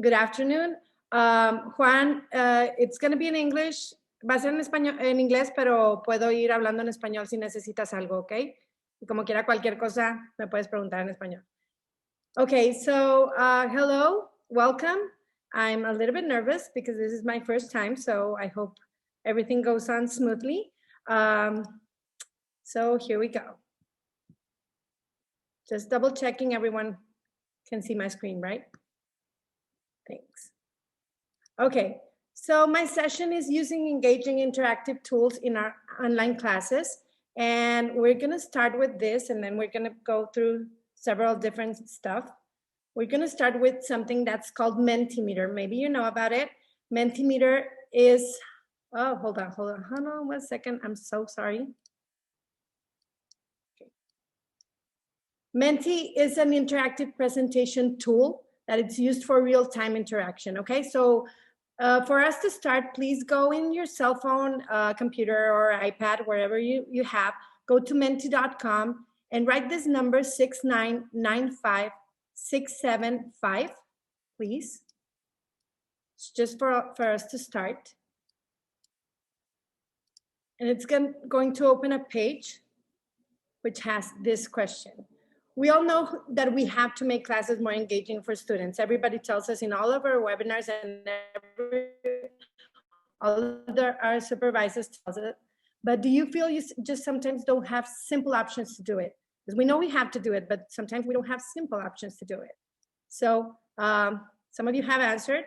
Good afternoon. Juan, it's going to be in English. Va a ser en español, en inglés, pero puedo ir hablando en español si necesitas algo, ¿ok? Y como quiera cualquier cosa, me puedes preguntar en español. Okay, so hello, welcome. I'm a little bit nervous because this is my first time, so I hope everything goes on smoothly. So here we go. Just double checking everyone can see my screen, right? Thanks. Okay, so my session is using engaging interactive tools in our online classes. And we're gonna start with this, and then we're gonna go through several different stuff. We're gonna start with something that's called Mentimeter. Maybe you know about it. Mentimeter is, oh, hold on 1 second, I'm so sorry. Okay. Menti is an interactive presentation tool that it's used for real-time interaction, okay? So for us to start, please go in your cell phone, computer, or iPad, wherever you have, go to menti.com and write this number 6995675, please. It's just for us to start. And it's going to open a page which has this question. We all know that we have to make classes more engaging for students. Everybody tells us in all of our webinars, and all of our supervisors tells us. But do you feel you just sometimes don't have simple options to do it? Because we know we have to do it, but sometimes we don't have simple options to do it. So some of you have answered,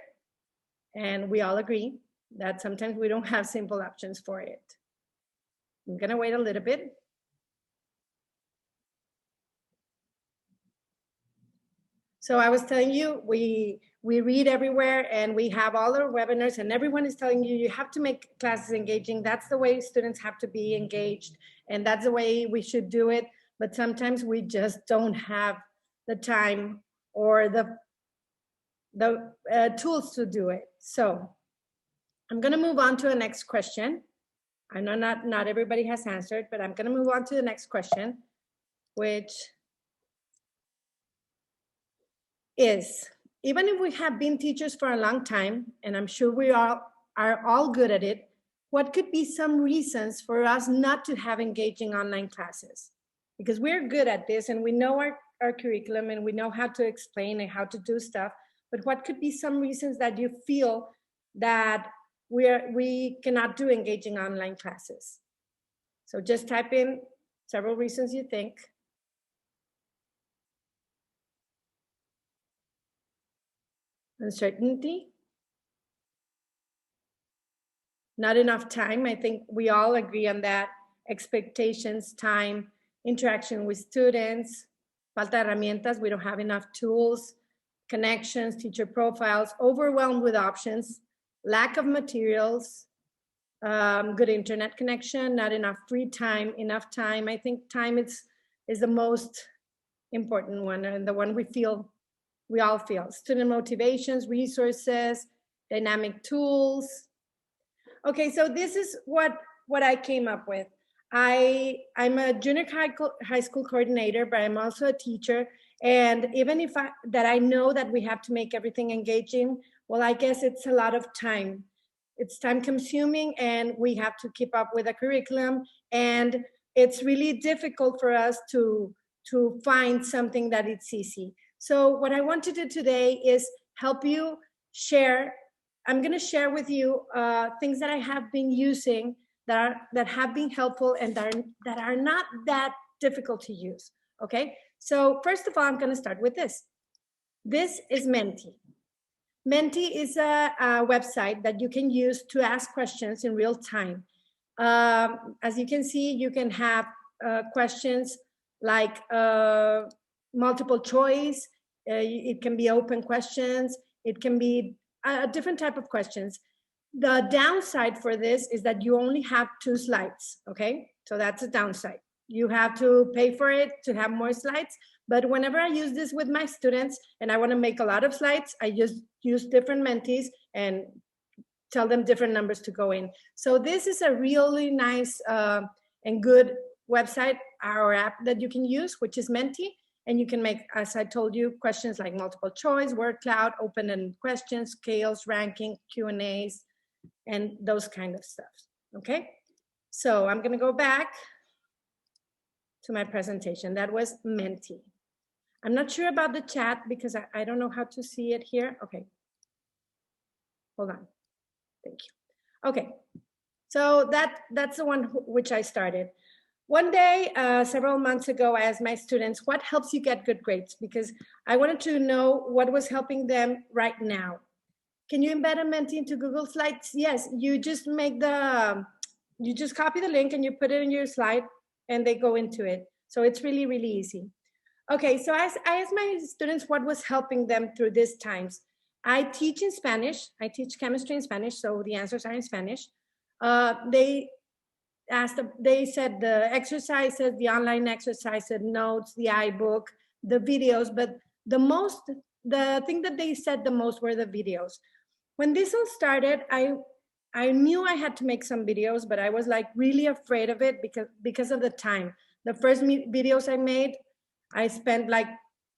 and we all agree that sometimes we don't have simple options for it. I'm gonna wait a little bit. So I was telling you, we read everywhere, and we have all our webinars, and everyone is telling you, you have to make classes engaging. That's the way students have to be engaged, and that's the way we should do it. But sometimes we just don't have the time or the tools to do it. So I'm gonna move on to the next question. I know not everybody has answered, but I'm gonna move on to the next question, which is, even if we have been teachers for a long time, and I'm sure we are all good at it, what could be some reasons for us not to have engaging online classes? Because we're good at this, and we know our curriculum, and we know how to explain and how to do stuff, but what could be some reasons that you feel that we cannot do engaging online classes? So just type in several reasons you think. Uncertainty, not enough time. I think we all agree on that. Expectations, time, interaction with students, falta de herramientas, we don't have enough tools, connections, teacher profiles, overwhelmed with options, lack of materials, good internet connection, not enough free time, enough time. I think time is the most important one, and the one we all feel. Student motivations, resources, dynamic tools. Okay, so this is what I came up with. I'm a junior high school coordinator, but I'm also a teacher. And even if I know that we have to make everything engaging, well, I guess it's a lot of time. It's time consuming, and we have to keep up with the curriculum. And it's really difficult for us to find something that it's easy. So what I want to do today is help you share. I'm going to share with you things that I have been using that have been helpful and that are not that difficult to use. Okay. So first of all, I'm going to start with this. This is Menti. Menti is a website that you can use to ask questions in real time. As you can see, you can have questions like multiple choice. It can be open questions. It can be a different type of questions. The downside for this is that you only have 2 slides, okay? So that's a downside. You have to pay for it to have more slides. But whenever I use this with my students and I want to make a lot of slides, I just use different mentees and tell them different numbers to go in. So this is a really nice and good website or app that you can use, which is Menti. And you can make, as I told you, questions like multiple choice, word cloud, open-ended questions, scales, ranking, Q&As, and those kind of stuff, okay? So I'm gonna go back to my presentation. That was Menti. I'm not sure about the chat because I don't know how to see it here. Okay, hold on, thank you. Okay, so that's the one which I started. One day, several months ago, I asked my students, what helps you get good grades? Because I wanted to know what was helping them right now. Can you embed a Menti into Google Slides? Yes, you just make you just copy the link and you put it in your slide and they go into it. So it's really, really easy. Okay, so I asked my students what was helping them through these times. I teach in Spanish. I teach chemistry in Spanish, so the answers are in Spanish. They said the exercises, the online exercises, notes, the iBook, the videos, but the thing that they said the most were the videos. When this all started, I knew I had to make some videos, but I was like really afraid of it because of the time. The first videos I made, I spent like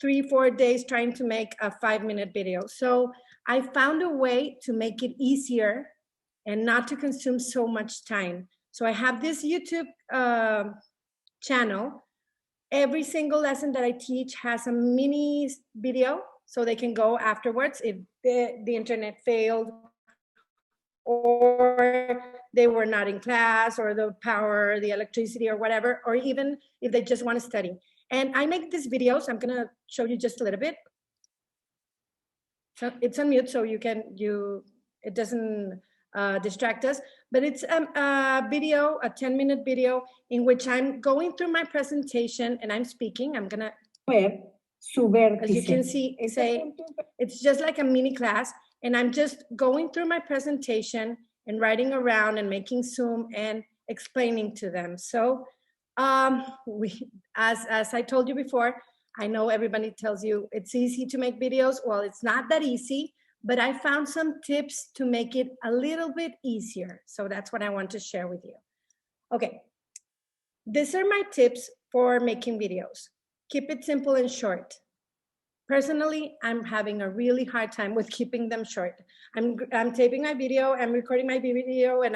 3-4 days trying to make a 5-minute video. So I found a way to make it easier and not to consume so much time. So I have this YouTube channel. Every single lesson that I teach has a mini video, so they can go afterwards if the internet failed, or they were not in class, or the power, the electricity, or whatever, or even if they just want to study. And I make these videos. I'm gonna show you just a little bit. So it's on mute, so it doesn't distract us, but it's a video, a 10-minute video in which I'm going through my presentation and I'm speaking. I'm gonna, as you can see, it's just like a mini class, and I'm just going through my presentation and writing around and making Zoom and explaining to them. So as I told you before, I know everybody tells you it's easy to make videos. Well, it's not that easy, but I found some tips to make it a little bit easier. So that's what I want to share with you. Okay, these are my tips for making videos. Keep it simple and short. Personally, I'm having a really hard time with keeping them short. I'm taping my video, I'm recording my video, and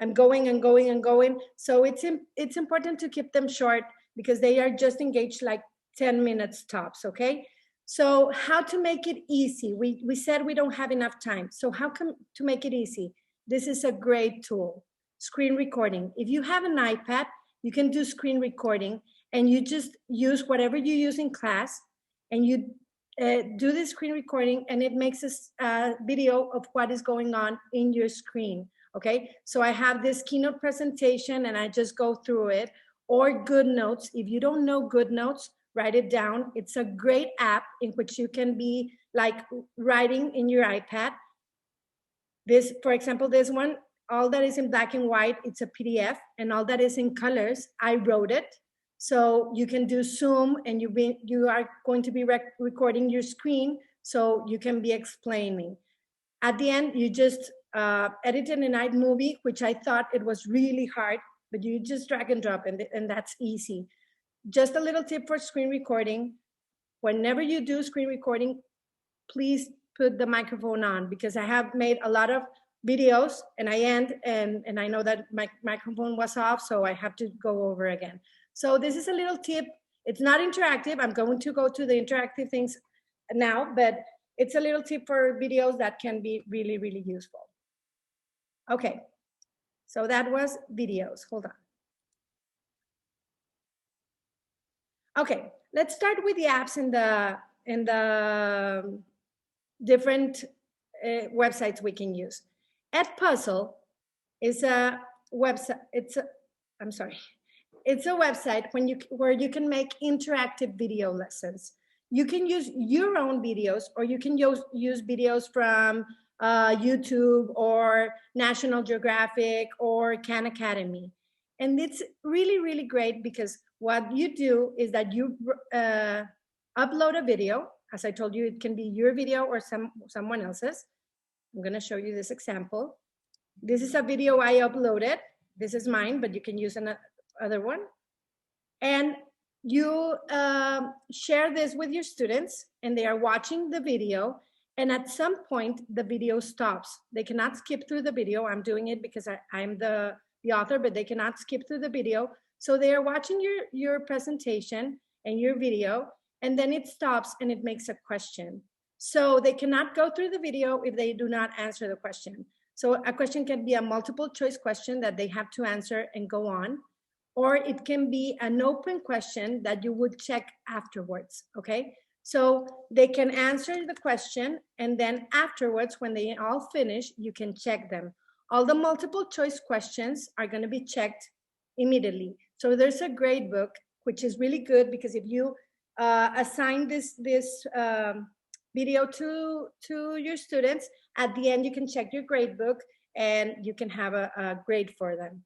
I'm going and going and going. So it's important to keep them short because they are just engaged like 10 minutes tops, okay? So how to make it easy? We said we don't have enough time. So how to make it easy? This is a great tool, screen recording. If you have an iPad, you can do screen recording and you just use whatever you use in class and you do the screen recording and it makes a video of what is going on in your screen, okay? So I have this keynote presentation and I just go through it, or GoodNotes. If you don't know GoodNotes, write it down. It's a great app in which you can be like writing in your iPad. This, for example, this one, all that is in black and white, it's a PDF, and all that is in colors, I wrote it. So you can do Zoom and you are going to be recording your screen so you can be explaining. At the end, you just edit in an iMovie, which I thought it was really hard, but you just drag and drop and that's easy. Just a little tip for screen recording. Whenever you do screen recording, please put the microphone on because I have made a lot of videos and I end and I know that my microphone was off, so I have to go over again. So this is a little tip. It's not interactive. I'm going to go to the interactive things now, but it's a little tip for videos that can be really, really useful. Okay, so that was videos. Hold on. Okay, let's start with the apps and the different websites we can use. EdPuzzle is a website. It's a website where you can make interactive video lessons. You can use your own videos, or you can use videos from YouTube or National Geographic or Khan Academy. And it's really, really great because what you do is that you upload a video. As I told you, it can be your video or someone else's. I'm going to show you this example. This is a video I uploaded. This is mine, but you can use another one. And you share this with your students and they are watching the video, and at some point the video stops. They cannot skip through the video. I'm doing it because I'm the author, but they cannot skip through the video. So they are watching your presentation and your video, and then it stops and it makes a question. So they cannot go through the video if they do not answer the question. So a question can be a multiple choice question that they have to answer and go on, or it can be an open question that you would check afterwards, okay? So they can answer the question, and then afterwards, when they all finish, you can check them. All the multiple choice questions are gonna be checked immediately. So there's a grade book, which is really good because if you assign this video to your students, at the end you can check your grade book and you can have a grade for them.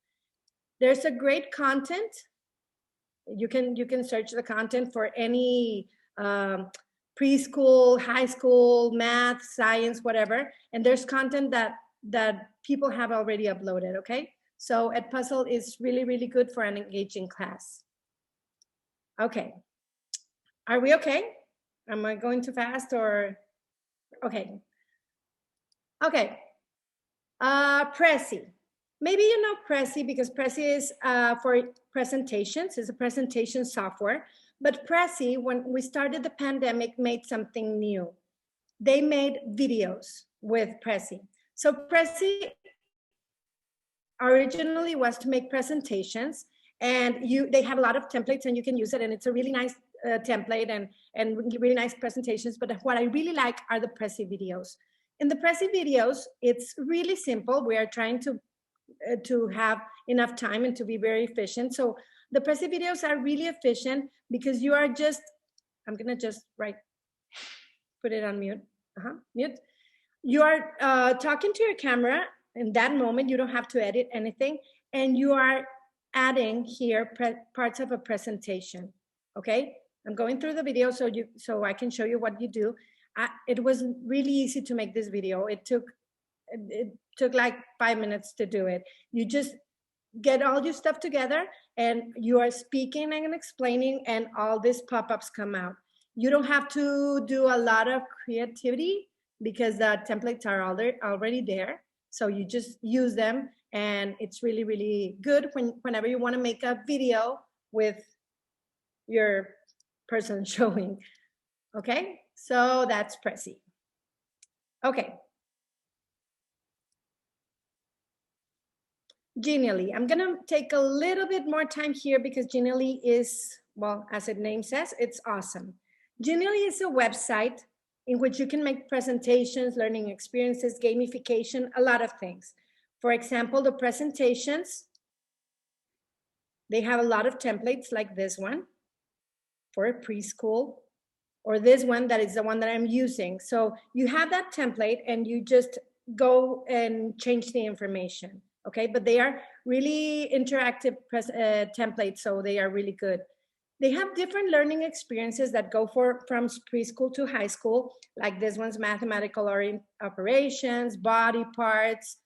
There's a great content. You can search the content for any preschool, high school, math, science, whatever. And there's content that people have already uploaded, okay? So EdPuzzle is really, really good for an engaging class. Okay, are we okay? Am I going too fast or, okay. Okay, Prezi. Maybe you know Prezi because Prezi is for presentations. It's a presentation software. But Prezi, when we started the pandemic, made something new. They made videos with Prezi. So Prezi originally was to make presentations, and they have a lot of templates and you can use it, and it's a really nice template and really nice presentations. But what I really like are the Prezi videos. In the Prezi videos, it's really simple. We are trying to have enough time and to be very efficient. So the Prezi videos are really efficient because you are just, I'm gonna just put it on mute, mute. You are talking to your camera in that moment. You don't have to edit anything, and you are adding here parts of a presentation, okay? I'm going through the video so I can show you what you do. It was really easy to make this video. It took like 5 minutes to do it. You just get all your stuff together and you are speaking and explaining, and all these pop-ups come out. You don't have to do a lot of creativity because the templates are already there. So you just use them, and it's really, really good whenever you want to make a video with your person showing. Okay, so that's Prezi. Okay. Genially. I'm gonna take a little bit more time here because Genially is, well, as its name says, it's awesome. Genially is a website in which you can make presentations, learning experiences, gamification, a lot of things. For example, the presentations, they have a lot of templates like this one for a preschool, or this one that is the one that I'm using. So you have that template and you just go and change the information, okay? But they are really interactive templates, so they are really good. They have different learning experiences that go from preschool to high school, like this one's mathematical operations, body parts,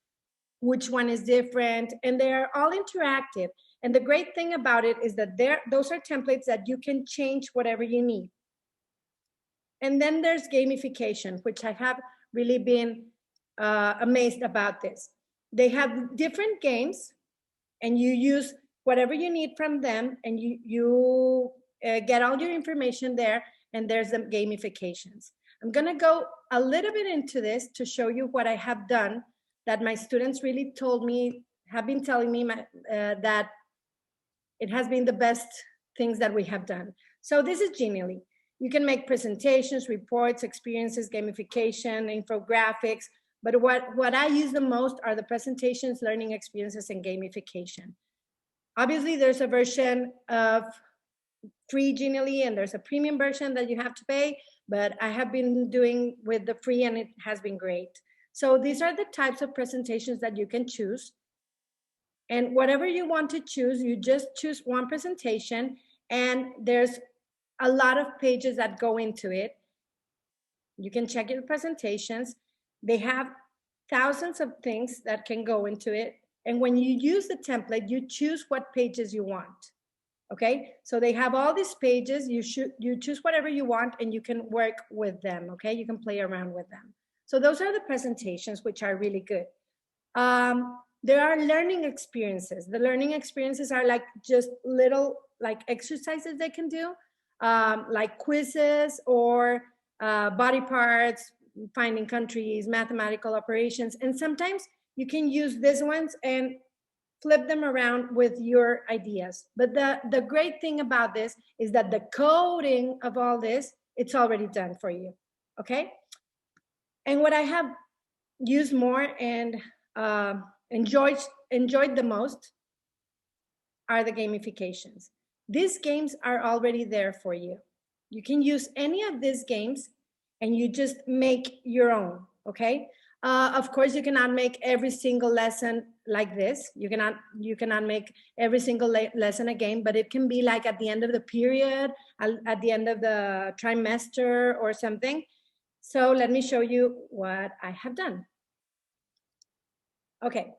which one is different, and they are all interactive. And the great thing about it is that those are templates that you can change whatever you need. And then there's gamification, which I have really been amazed about this. They have different games, and you use whatever you need from them, and you get all your information there, and there's the gamifications. I'm gonna go a little bit into this to show you what I have done that my students really have been telling me that it has been the best things that we have done. So this is Genially. You can make presentations, reports, experiences, gamification, infographics, but what I use the most are the presentations, learning experiences, and gamification. Obviously, there's a version of free Genially, and there's a premium version that you have to pay, but I have been doing with the free, and it has been great. So these are the types of presentations that you can choose. And whatever you want to choose, you just choose one presentation, and there's a lot of pages that go into it. You can check your presentations. They have thousands of things that can go into it. And when you use the template, you choose what pages you want. Okay, so they have all these pages. You choose whatever you want and you can work with them. Okay, you can play around with them. So those are the presentations, which are really good. There are learning experiences. The learning experiences are like just little like exercises they can do, like quizzes or body parts, finding countries, mathematical operations. And sometimes you can use these ones and flip them around with your ideas. But the great thing about this is that the coding of all this, it's already done for you, okay? And what I have used more and enjoyed the most are the gamifications. These games are already there for you. You can use any of these games and you just make your own, okay? Of course, you cannot make every single lesson like this. You cannot make every single lesson a game, but it can be like at the end of the period, at the end of the trimester or something. So let me show you what I have done. Okay.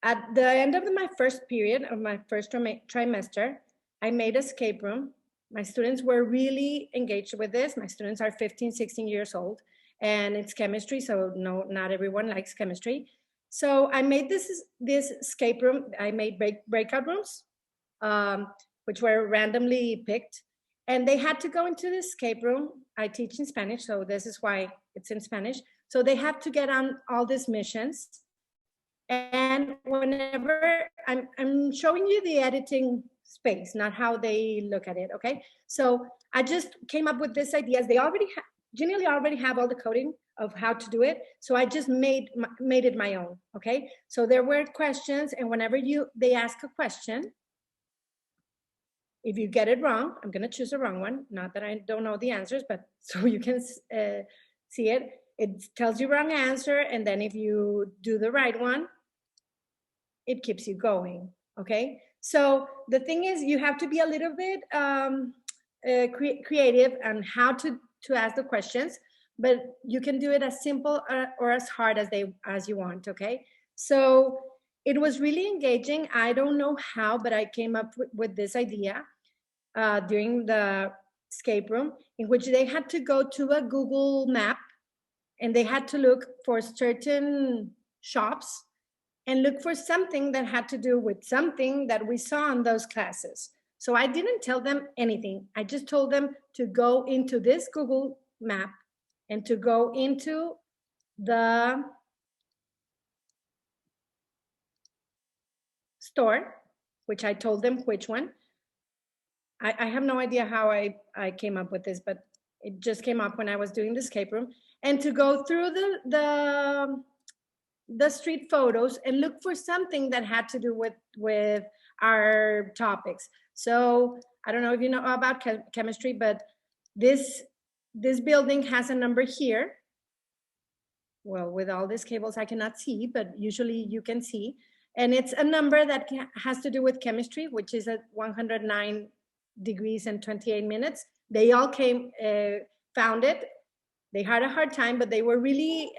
At the end of my first period of my first trimester, I made an escape room. My students were really engaged with this. My students are 15, 16 years old, and it's chemistry, so no, not everyone likes chemistry. So I made this escape room. I made breakout rooms, which were randomly picked, and they had to go into the escape room. I teach in Spanish, so this is why it's in Spanish. So they have to get on all these missions. And whenever I'm showing you the editing space, not how they look at it, okay? So I just came up with these ideas. They generally already have all the coding of how to do it. So I just made it my own, okay? So there were questions, and whenever they ask a question, if you get it wrong, I'm gonna choose a wrong one. Not that I don't know the answers, but so you can see it. It tells you wrong answer, and then if you do the right one, it keeps you going, okay? So the thing is, you have to be a little bit creative on how to ask the questions, but you can do it as simple or as hard as you want, okay? So it was really engaging. I don't know how, but I came up with this idea during the escape room, in which they had to go to a Google map and they had to look for certain shops and look for something that had to do with something that we saw in those classes. So I didn't tell them anything. I just told them to go into this Google map and to go into the store, which I told them which one. I have no idea how I came up with this, but it just came up when I was doing the escape room. And to go through the street photos and look for something that had to do with our topics. So I don't know if you know about chemistry, but this building has a number here. Well, with all these cables I cannot see, but usually you can see. And it's a number that has to do with chemistry, which is at 109 degrees and 28 minutes. They all found it. They had a hard time, but they were really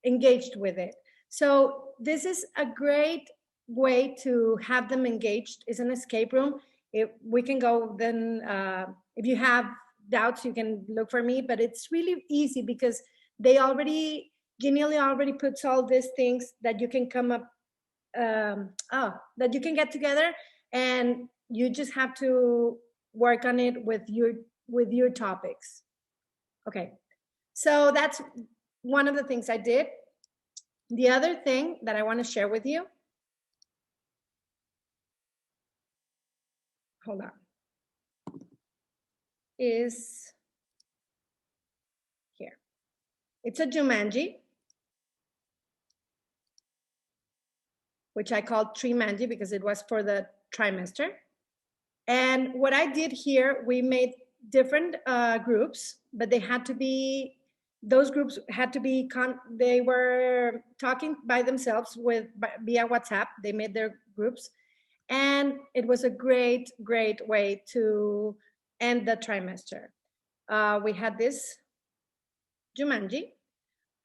engaged with it. So this is a great way to have them engaged. It's an escape room. We can go then, if you have doubts, you can look for me, but it's really easy because they Genially already puts all these things that you can come up, that you can get together, and you just have to work on it with your topics. Okay, so that's one of the things I did. The other thing that I want to share with you, hold on, is here. It's a Jumanji, which I called Trimanji because it was for the trimester. And what I did here, we made different groups, but those groups had to be, they were talking by themselves via WhatsApp. They made their groups. And it was a great, great way to end the trimester. We had this Jumanji.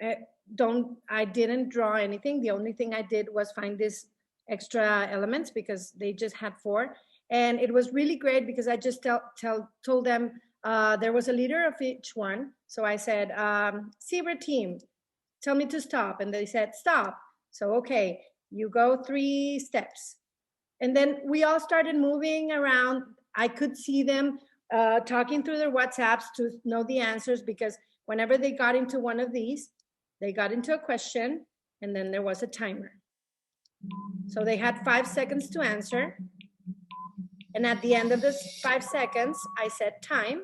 I didn't draw anything. The only thing I did was find these extra elements because they just had 4. And it was really great because I just told them there was a leader of each one. So I said, zebra team, tell me to stop. And they said, stop. So, okay, you go 3 steps. And then we all started moving around. I could see them talking through their WhatsApps to know the answers, because whenever they got into one of these, they got into a question, and then there was a timer. So they had 5 seconds to answer. And at the end of the 5 seconds, I said time,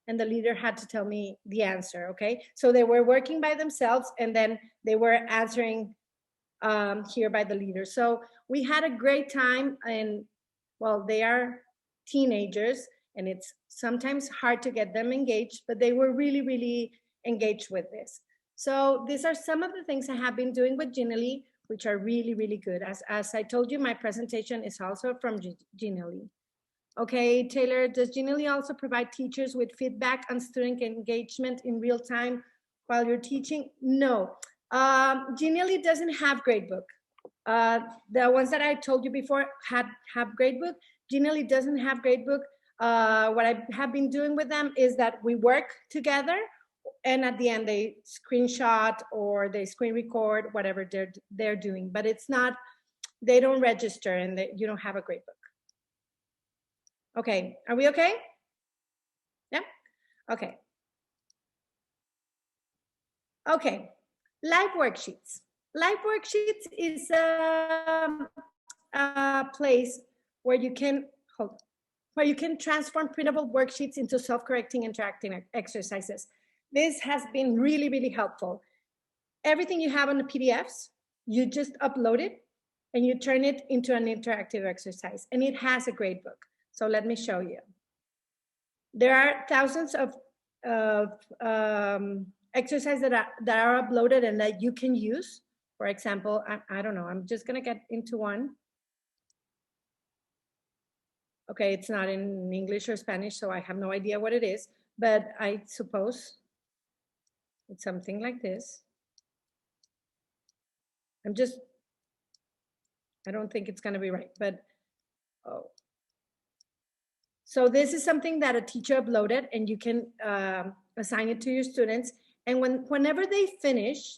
and the leader had to tell me the answer, okay? So they were working by themselves, and then they were answering here by the leader. So we had a great time, and well, they are teenagers, and it's sometimes hard to get them engaged, but they were really, really engaged with this. So these are some of the things I have been doing with Genially, which are really, really good. As I told you, my presentation is also from Genially. Okay, Taylor, does Genially also provide teachers with feedback on student engagement in real time while you're teaching? No, Genially doesn't have gradebook. The ones that I told you before have gradebook. Genially doesn't have gradebook. What I have been doing with them is that we work together, and at the end they screenshot or they screen record whatever they're doing. But it's not, they don't register, and you don't have a gradebook. Okay, are we okay? Yeah, okay. Okay, live worksheets. Live worksheets is a place where you can transform printable worksheets into self-correcting interactive exercises. This has been really, really helpful. Everything you have on the PDFs, you just upload it and you turn it into an interactive exercise, and it has a gradebook. So let me show you. There are thousands of exercises that are uploaded and that you can use. For example, I don't know, I'm just gonna get into one. Okay, it's not in English or Spanish, so I have no idea what it is, but I suppose it's something like this. I don't think it's gonna be right, but oh. So this is something that a teacher uploaded, and you can assign it to your students. And whenever they finish,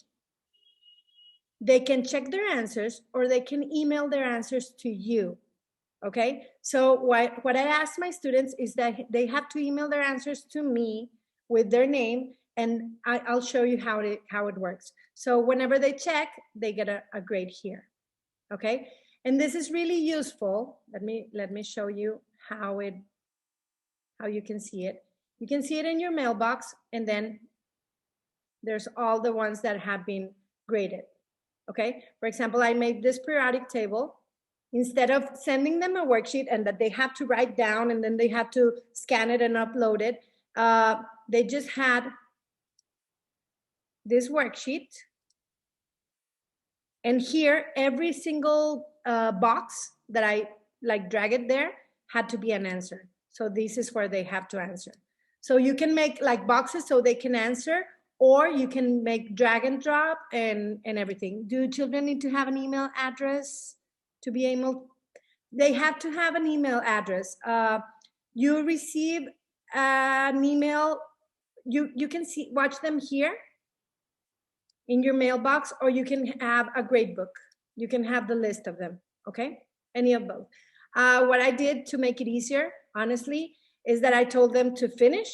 they can check their answers, or they can email their answers to you. Okay, so what I ask my students is that they have to email their answers to me with their name, and I'll show you how it works. So whenever they check, they get a grade here. Okay, and this is really useful. Let me show you how you can see it. You can see it in your mailbox, and then there's all the ones that have been graded. Okay, for example, I made this periodic table. Instead of sending them a worksheet and that they have to write down and then they have to scan it and upload it, they just had this worksheet. And here, every single box that I drag it there had to be an answer. So this is where they have to answer. So you can make like boxes so they can answer, or you can make drag and drop and everything. Do children need to have an email address to be able? They have to have an email address. You receive an email, you can watch them here in your mailbox, or you can have a gradebook. You can have the list of them, okay? Any of both. What I did to make it easier, honestly, is that I told them to finish,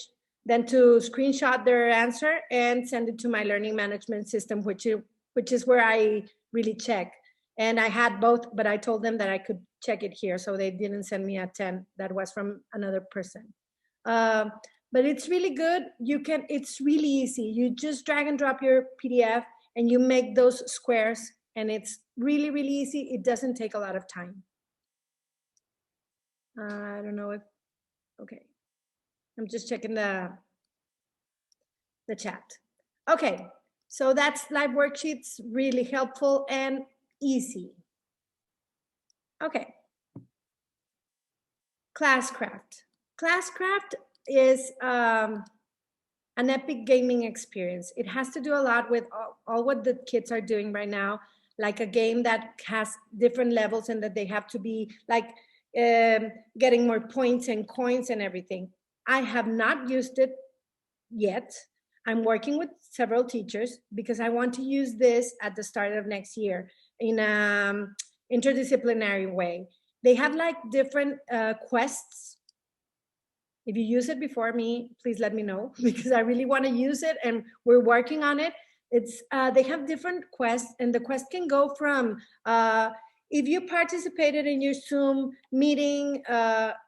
then to screenshot their answer and send it to my learning management system, which is where I really check. And I had both, but I told them that I could check it here, so they didn't send me a 10 that was from another person. But it's really good. It's really easy. You just drag and drop your PDF and you make those squares, and it's really, really easy. It doesn't take a lot of time. I don't know if, okay. I'm just checking the chat. Okay, so that's live worksheets, really helpful and easy. Okay. Classcraft. Classcraft is an epic gaming experience. It has to do a lot with all what the kids are doing right now, like a game that has different levels and that they have to be like, getting more points and coins and everything. I have not used it yet. I'm working with several teachers because I want to use this at the start of next year in an interdisciplinary way. They have like different quests. If you use it before me, please let me know because I really want to use it and we're working on it. It's they have different quests and the quest can go from if you participated in your Zoom meeting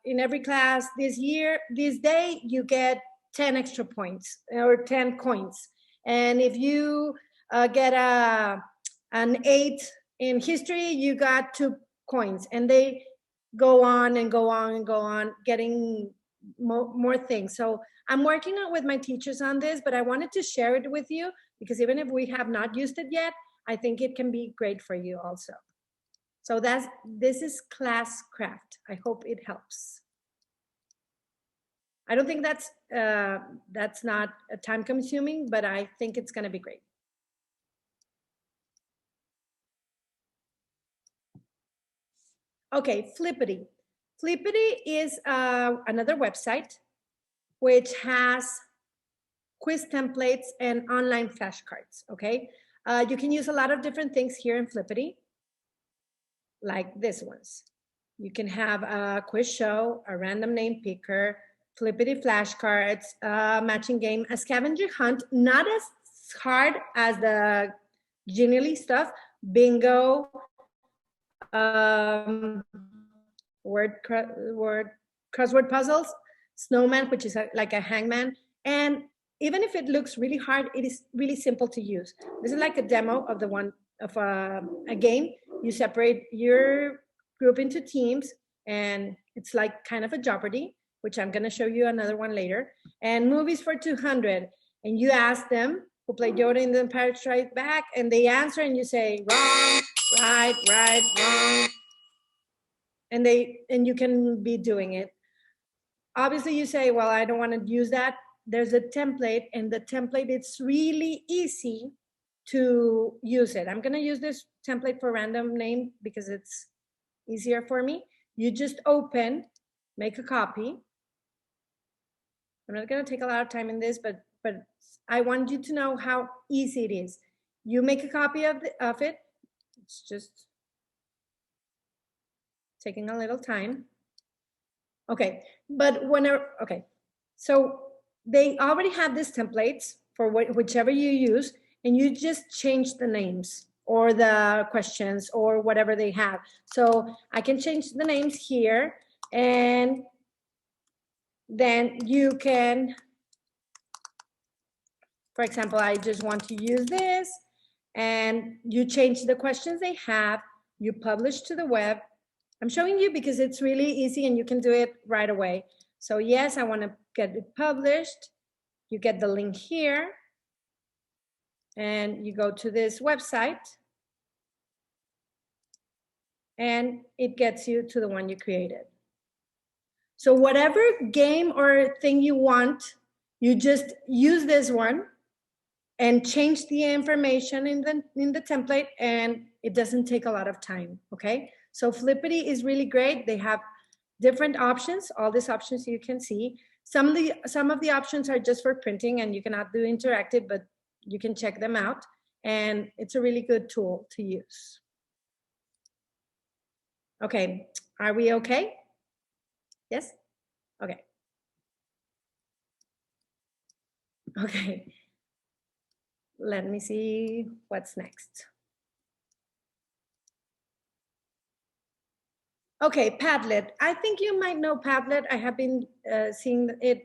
in every class this day, you get 10 extra points or 10 coins. And if you get an 8 in history, you got 2 coins. And they go on and go on and go on, getting more things. So I'm working on with my teachers on this, but I wanted to share it with you because even if we have not used it yet, I think it can be great for you also. So this is Classcraft. I hope it helps. I don't think that's not time consuming, but I think it's going to be great. Okay, Flippity. Flippity is another website which has quiz templates and online flashcards, okay? You can use a lot of different things here in Flippity, like this ones. You can have a quiz show, a random name picker, Flippity flashcards, matching game, a scavenger hunt, not as hard as the Genially stuff, bingo, crossword puzzles, snowman, which is like a hangman. And even if it looks really hard, it is really simple to use. This is like a demo of a game. You separate your group into teams, and it's like kind of a Jeopardy, which I'm going to show you another one later. And movies for 200, and you ask them who played Yoda in The Empire Strikes Back, and they answer, and you say wrong, right, wrong, and you can be doing it. Obviously, you say, well, I don't want to use that. There's a template, and the template, it's really easy to use it. I'm going to use this template for random name because it's easier for me. You just open, make a copy. I'm not going to take a lot of time in this, but I want you to know how easy it is. You make a copy of it. It's just taking a little time. Okay, but okay, so they already have these templates for whichever you use, and you just change the names or the questions or whatever they have. So I can change the names here, and then you can, for example, I just want to use this, and you change the questions they have, you publish to the web. I'm showing you because it's really easy and you can do it right away. So yes, I want to get it published. You get the link here and you go to this website and it gets you to the one you created. So whatever game or thing you want, you just use this one and change the information in the template, and it doesn't take a lot of time, okay? So Flippity is really great. They have different options, all these options you can see. Some of the options are just for printing and you cannot do interactive, but you can check them out. And it's a really good tool to use. Okay, are we okay? Yes? Okay. Okay, let me see what's next. Okay, Padlet. I think you might know Padlet. I have been seeing it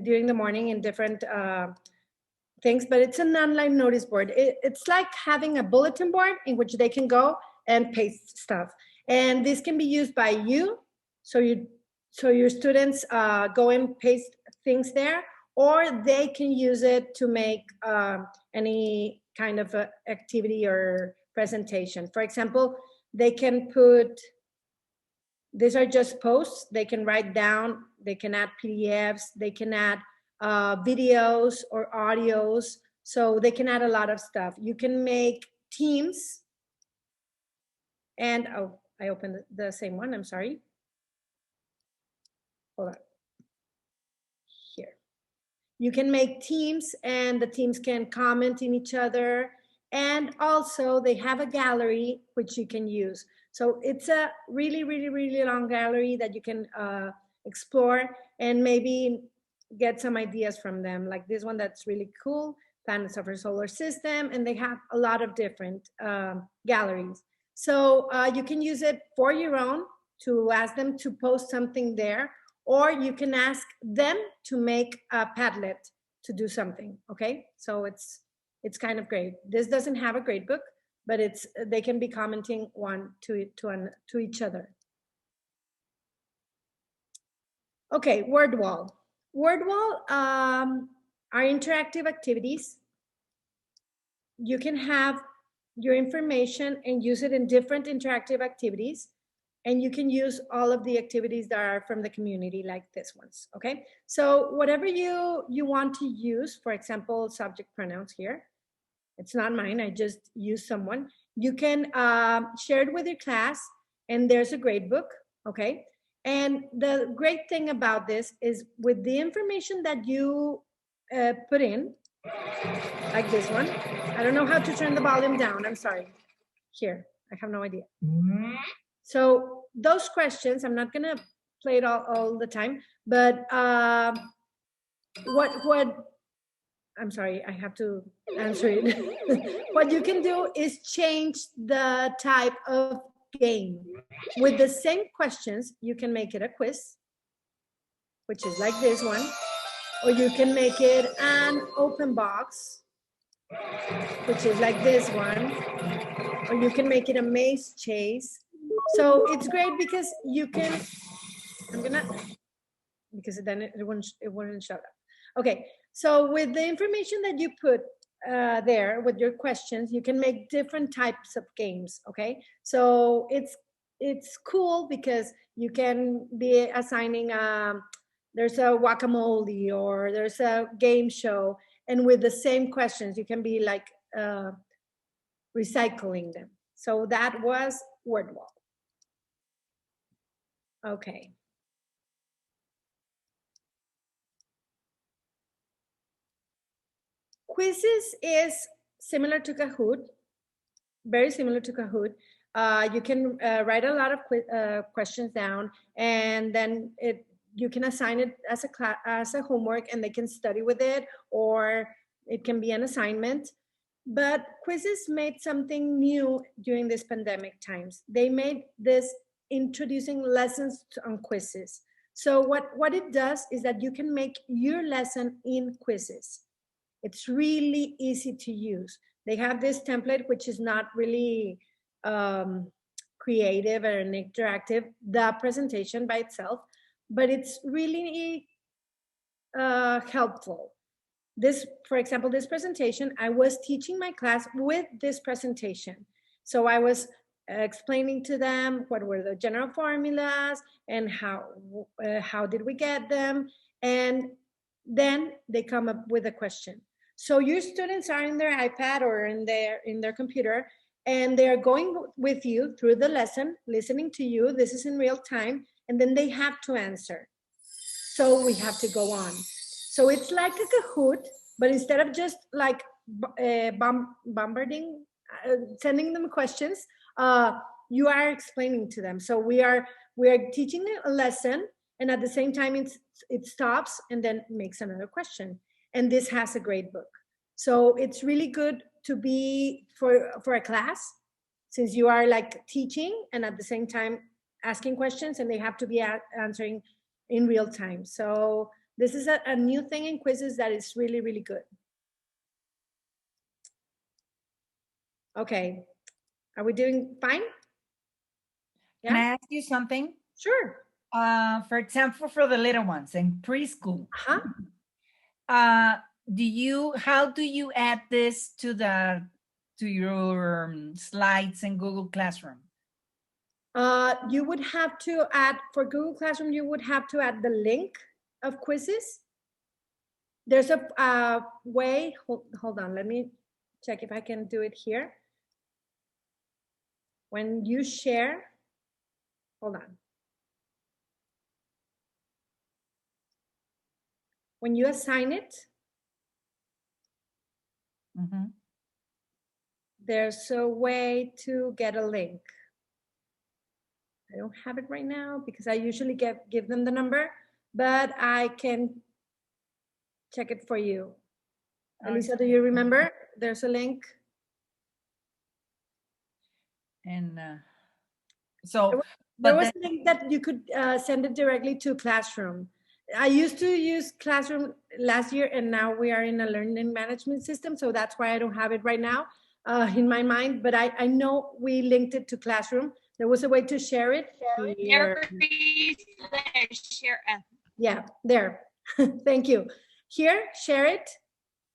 during the morning in different things, but it's an online notice board. It's like having a bulletin board in which they can go and paste stuff. And this can be used by you, so your students go and paste things there, or they can use it to make any kind of activity or presentation. For example, they can put, these are just posts, they can write down, they can add PDFs, they can add videos or audios, so they can add a lot of stuff. You can make teams, and oh, I opened the same one, I'm sorry. hold on, here. You can make teams and the teams can comment in each other. And also they have a gallery which you can use. So it's a really, really, really long gallery that you can explore and maybe get some ideas from them. Like this one that's really cool, planets of our solar system, and they have a lot of different galleries. So you can use it for your own to ask them to post something there, or you can ask them to make a Padlet to do something, okay? So it's kind of great. This doesn't have a grade book, but they can be commenting one to each other. Okay, word wall. Word wall are interactive activities. You can have your information and use it in different interactive activities. And you can use all of the activities that are from the community, like this ones, okay? So whatever you want to use, for example, subject pronouns here, it's not mine, I just use someone. You can share it with your class, and there's a grade book, okay? And the great thing about this is with the information that you put in, like this one, I don't know how to turn the volume down, I'm sorry. Here, I have no idea. So those questions, I'm not gonna play it all the time, but what, I'm sorry, I have to answer it. What you can do is change the type of game. With the same questions, you can make it a quiz, which is like this one, or you can make it an open box, which is like this one, or you can make it a maze chase. So it's great because you can, because then it wouldn't show up. Okay, so with the information that you put there with your questions, you can make different types of games, okay? So it's cool because you can be assigning, there's a guacamole or there's a game show, and with the same questions, you can be like recycling them. So that was word wall. Okay. Quizzes is similar to Kahoot, very similar to Kahoot. You can write a lot of questions down, and then you can assign it as a homework, and they can study with it, or it can be an assignment. But quizzes made something new during this pandemic times. They made this introducing lessons on quizzes. So what it does is that you can make your lesson in quizzes. It's really easy to use. They have this template, which is not really creative or interactive, the presentation by itself, but it's really helpful. This, for example, this presentation, I was teaching my class with this presentation. So I was explaining to them what were the general formulas and how did we get them, and then they come up with a question. So your students are in their iPad or in their computer, and they are going with you through the lesson, listening to you. This is in real time, and then they have to answer. So we have to go on. So it's like a Kahoot, but instead of just like bombarding, sending them questions, you are explaining to them. So we are teaching them a lesson, and at the same time it stops and then makes another question. And this has a grade book. So it's really good to be for a class, since you are like teaching and at the same time asking questions, and they have to be answering in real time. So this is a new thing in quizzes that is really, really good. Okay, are we doing fine? Yeah? Can I ask you something? Sure. For example, for the little ones in preschool, how do you add this to your slides in Google Classroom? You would have to add, for Google Classroom, you would have to add the link of quizzes. There's a way, hold on, let me check if I can do it here. When you share, hold on. when you assign it, there's a way to get a link. I don't have it right now because I usually give them the number, but I can check it for you. Elisa, do you remember? There's a link. And so there was a link that you could send it directly to Classroom. I used to use Classroom last year, and now we are in a learning management system, so that's why I don't have it right now in my mind, but I know we linked it to Classroom. There was a way to share it. Share. Yeah, there. Thank you. Here, share it,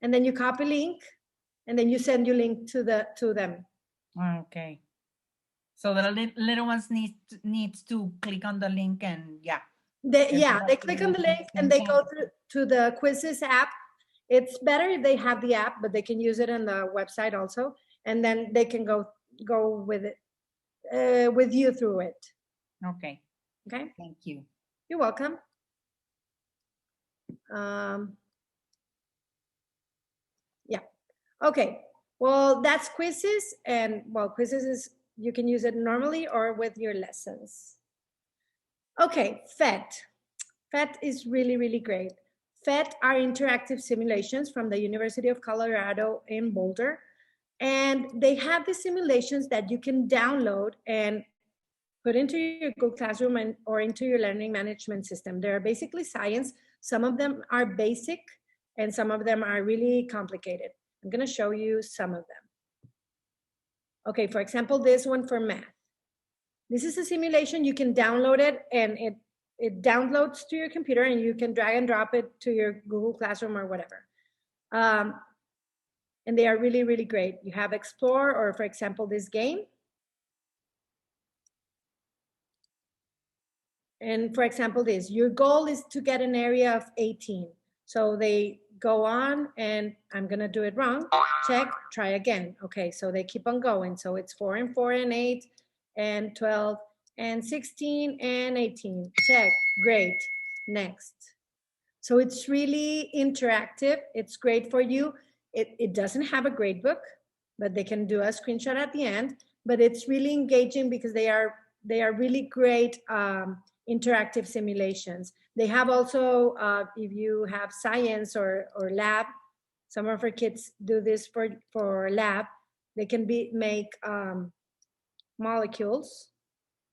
and then you copy link, and then you send your link to them. Okay. So the little ones needs to click on the link and they click on the link and they go to the quizzes app. It's better if they have the app, but they can use it on the website also, and then they can go with it with you through it. Okay. Okay. Thank you. You're welcome. Yeah. Okay. Well, that's quizzes, and well, quizzes is you can use it normally or with your lessons. Okay, PhET. PhET is really, really great. PhET are interactive simulations from the University of Colorado in Boulder. And they have the simulations that you can download and put into your Google Classroom or into your learning management system. They're basically science. Some of them are basic and some of them are really complicated. I'm gonna show you some of them. Okay, for example, this one for math. This is a simulation. You can download it and it downloads to your computer and you can drag and drop it to your Google Classroom or whatever. And they are really, really great. You have Explore or, for example, this game. And for example, this, your goal is to get an area of 18. So they go on and I'm gonna do it wrong. Check, try again. Okay, so they keep on going. So it's 4 and 4 and 8 and 12 and 16 and 18. Check, great, next. So it's really interactive. It's great for you. It doesn't have a grade book, but they can do a screenshot at the end. But it's really engaging because they are really great interactive simulations. They have also, if you have science or lab, some of our kids do this for lab. They can make molecules.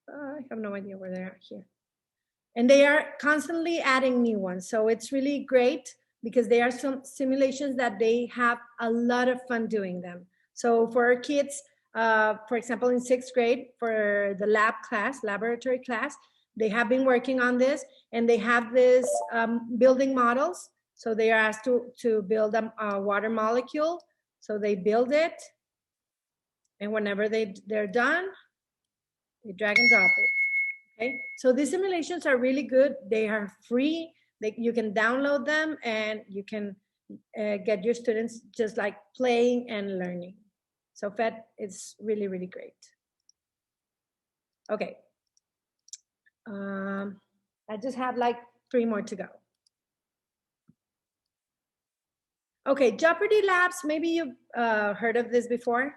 I have no idea where they are here. And they are constantly adding new ones. So it's really great because they are some simulations that they have a lot of fun doing them. So for our kids, for example, in 6th grade, for the laboratory class, they have been working on this and they have this building models. So they are asked to build a water molecule. So they build it. And whenever they're done, they drag and drop it. Okay, so these simulations are really good. They are free. You can download them and you can get your students just like playing and learning. So PhET is really, really great. Okay. I just have like 3 more to go. Okay, Jeopardy Labs, maybe you've heard of this before.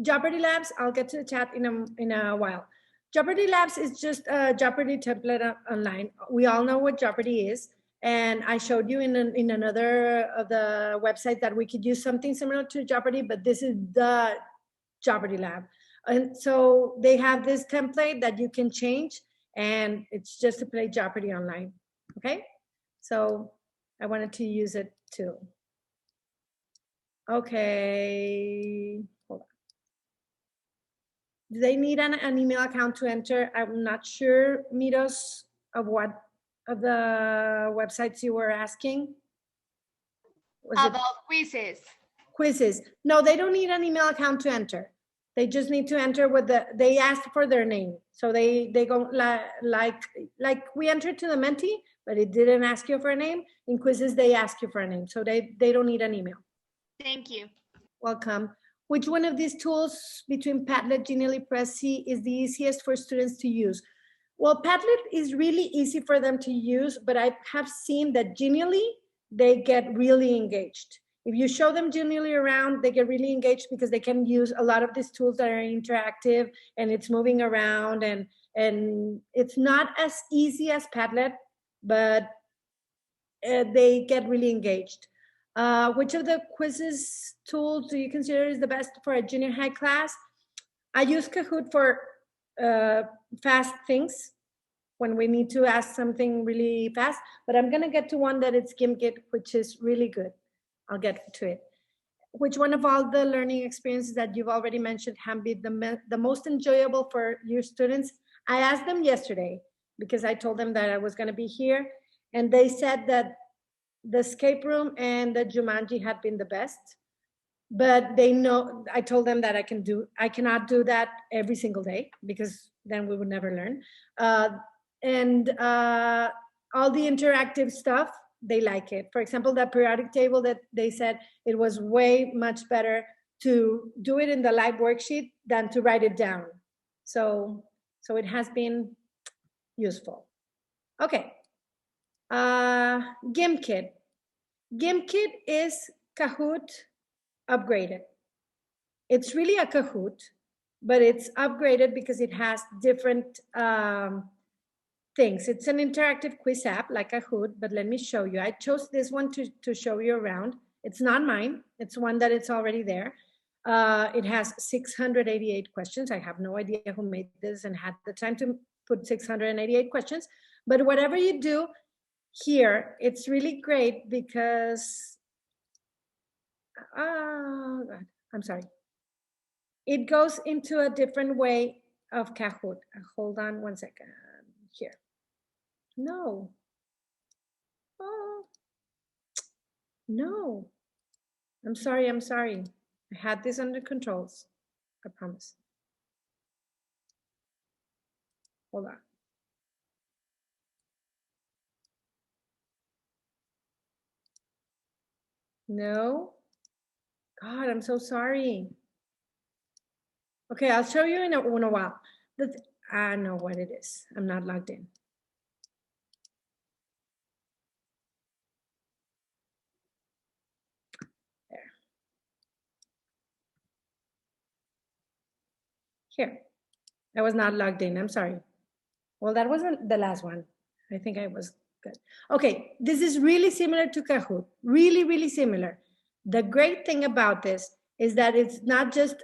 Jeopardy Labs, I'll get to the chat in a while. Jeopardy Labs is just a Jeopardy template online. We all know what Jeopardy is. And I showed you in another of the websites that we could use something similar to Jeopardy, but this is the Jeopardy Lab. And so they have this template that you can change and it's just to play Jeopardy online, okay? So I wanted to use it too. Okay, hold on. Do they need an email account to enter? I'm not sure, Miros, of the websites you were asking. About quizzes. Quizzes. No, they don't need an email account to enter. They just need to enter they asked for their name. So they go like we entered to the Menti, but it didn't ask you for a name. In quizzes, they ask you for a name. So they don't need an email. Thank you. Welcome. Which one of these tools between Padlet, Genially, Prezi is the easiest for students to use? Well, Padlet is really easy for them to use, but I have seen that Genially, they get really engaged. If you show them Genially around, they get really engaged because they can use a lot of these tools that are interactive and it's moving around, and it's not as easy as Padlet, but they get really engaged. Which of the quizzes tools do you consider is the best for a junior high class? I use Kahoot for fast things when we need to ask something really fast, but I'm gonna get to one that it's Gimpkid, which is really good. I'll get to it. Which one of all the learning experiences that you've already mentioned have been the most enjoyable for your students? I asked them yesterday because I told them that I was gonna be here, and they said that the escape room and the Jumanji had been the best. But they know, I told them that I cannot do that every single day because then we would never learn. All the interactive stuff, they like it. For example, that periodic table that they said it was way much better to do it in the live worksheet than to write it down. So it has been useful. Okay. Gimpkid. Gimpkid is Kahoot upgraded. It's really a Kahoot, but it's upgraded because it has different things. It's an interactive quiz app like Kahoot, but let me show you. I chose this one to show you around. It's not mine. It's one that it's already there. It has 688 questions. I have no idea who made this and had the time to put 688 questions. But whatever you do here, it's really great because oh God, I'm sorry. It goes into a different way of Kahoot. Hold on one second here. No. Oh, no. I'm sorry. I had this under controls. I promise. Hold on. No. God, I'm so sorry. Okay, I'll show you in a while. I know what it is. I'm not logged in. There. Here. I was not logged in. I'm sorry. Well, that wasn't the last one. I think I was good. Okay, this is really similar to Kahoot. Really, really similar. The great thing about this is that it's not just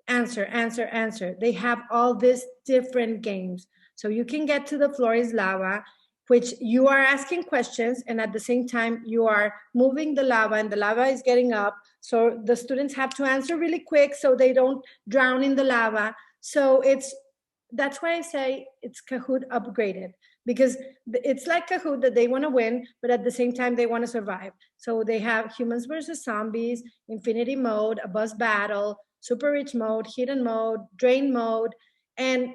answer, answer, answer. They have all these different games. So you can get to the floor is lava, which you are asking questions, and at the same time you are moving the lava, and the lava is getting up. So the students have to answer really quick so they don't drown in the lava. So that's why I say it's Kahoot upgraded, because it's like Kahoot that they want to win, but at the same time they want to survive. So they have humans versus zombies, infinity mode, a boss battle, super rich mode, hidden mode, drain mode, and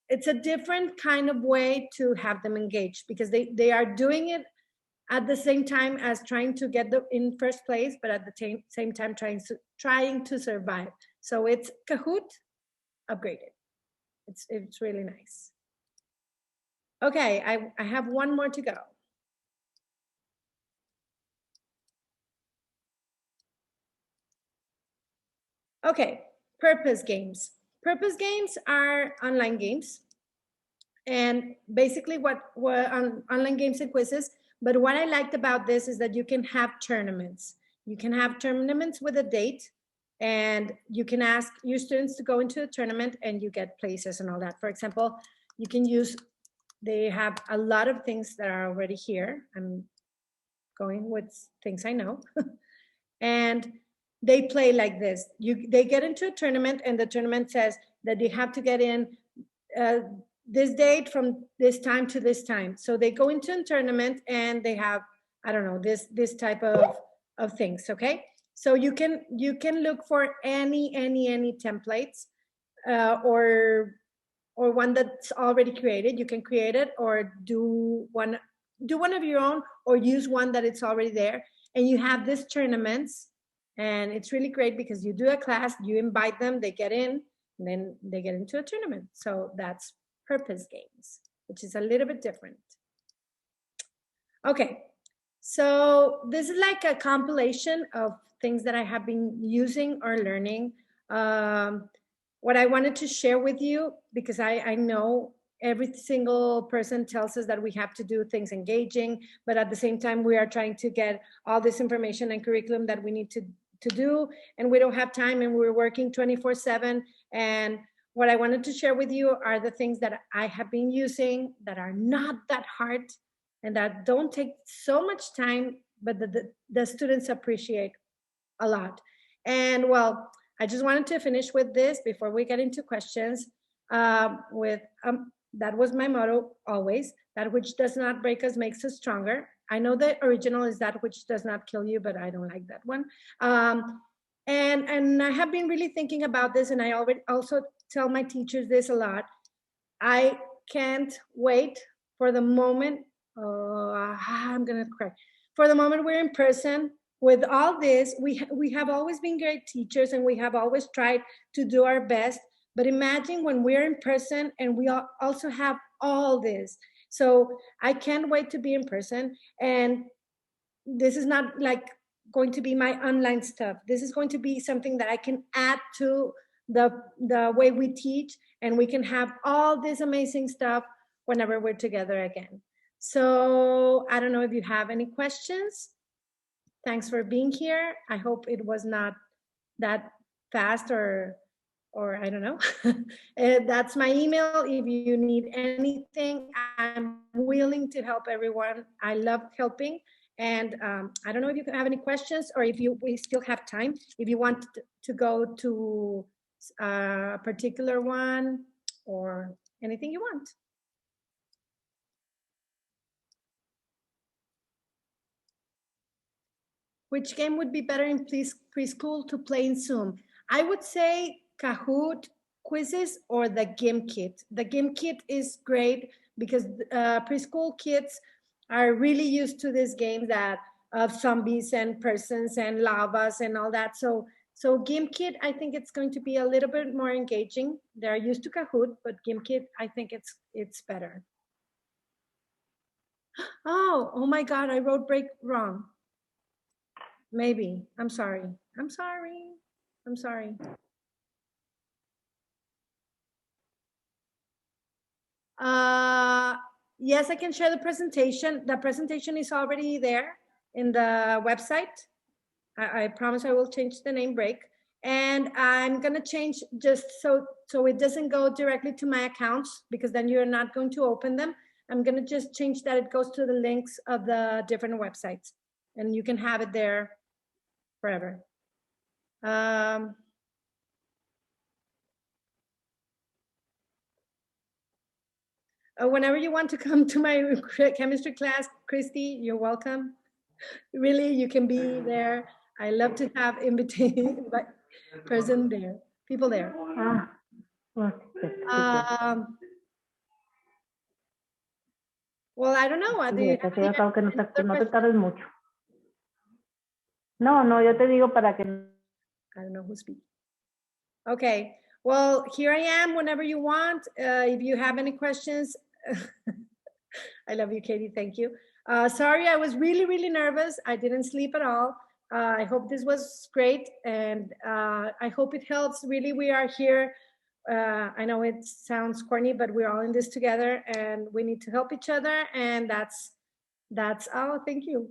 it's a different kind of way to have them engaged because they are doing it at the same time as trying to get in first place, but at the same time trying to survive. So it's Kahoot upgraded. It's really nice. Okay, I have one more to go. Okay, purpose games. Purpose games are online games, and basically what online games and quizzes. But what I liked about this is that you can have tournaments. You can have tournaments with a date, and you can ask your students to go into a tournament and you get places and all that. For example, you can use, they have a lot of things that are already here. I'm going with things I know. And they play like this. They get into a tournament, and the tournament says that you have to get in this date from this time to this time. So they go into a tournament and they have, I don't know, this type of things, okay? So you can look for any templates or one that's already created. You can create it or do one of your own, or use one that it's already there. And you have these tournaments, and it's really great because you do a class, you invite them, they get in, and then they get into a tournament. So that's purpose games. which is a little bit different. Okay, so this is like a compilation of things that I have been using or learning. What I wanted to share with you, because I know every single person tells us that we have to do things engaging, but at the same time, we are trying to get all this information and curriculum that we need to do, and we don't have time, and we're working 24/7. And what I wanted to share with you are the things that I have been using that are not that hard and that don't take so much time, but the students appreciate a lot. And well, I just wanted to finish with this before we get into questions. That was my motto always: that which does not break us makes us stronger. I know the original is that which does not kill you, but I don't like that one. And I have been really thinking about this, and I already also tell my teachers this a lot. I can't wait for the moment. I'm gonna cry. For the moment we're in person. With all this, we have always been great teachers, and we have always tried to do our best. But imagine when we're in person and we also have all this. So I can't wait to be in person. And this is not like going to be my online stuff. This is going to be something that I can add to the way we teach, and we can have all this amazing stuff whenever we're together again. So I don't know if you have any questions. Thanks for being here. I hope it was not that fast or I don't know. That's my email. If you need anything, I'm willing to help everyone. I love helping. And I don't know if you have any questions, or if we still have time, if you want to go to a particular one or anything you want. Which game would be better in preschool to play in Zoom? I would say Kahoot, quizzes, or the Gimpkid. The Gimpkid is great because preschool kids are really used to this game that of zombies and persons and lavas and all that. So Gimpkid, I think it's going to be a little bit more engaging. They're used to Kahoot, but Gimpkid, I think it's better. Oh my God, I wrote break wrong. Maybe. I'm sorry. Yes, I can share the presentation. The presentation is already there in the website. I promise I will change the name break. And I'm gonna change just so it doesn't go directly to my accounts, because then you're not going to open them. I'm gonna just change that it goes to the links of the different websites, and you can have it there forever. Whenever you want to come to my chemistry class, Christy, you're welcome. Really, you can be there. I love to have person there, people there. Well, I don't know. No te tardes mucho. No, yo te digo para que. I don't know who's speaking. Okay. Well, here I am whenever you want. If you have any questions, I love you, Katie. Thank you. Sorry, I was really, really nervous. I didn't sleep at all. I hope this was great, and I hope it helps. Really, we are here. I know it sounds corny, but we're all in this together, and we need to help each other, and that's all. Thank you.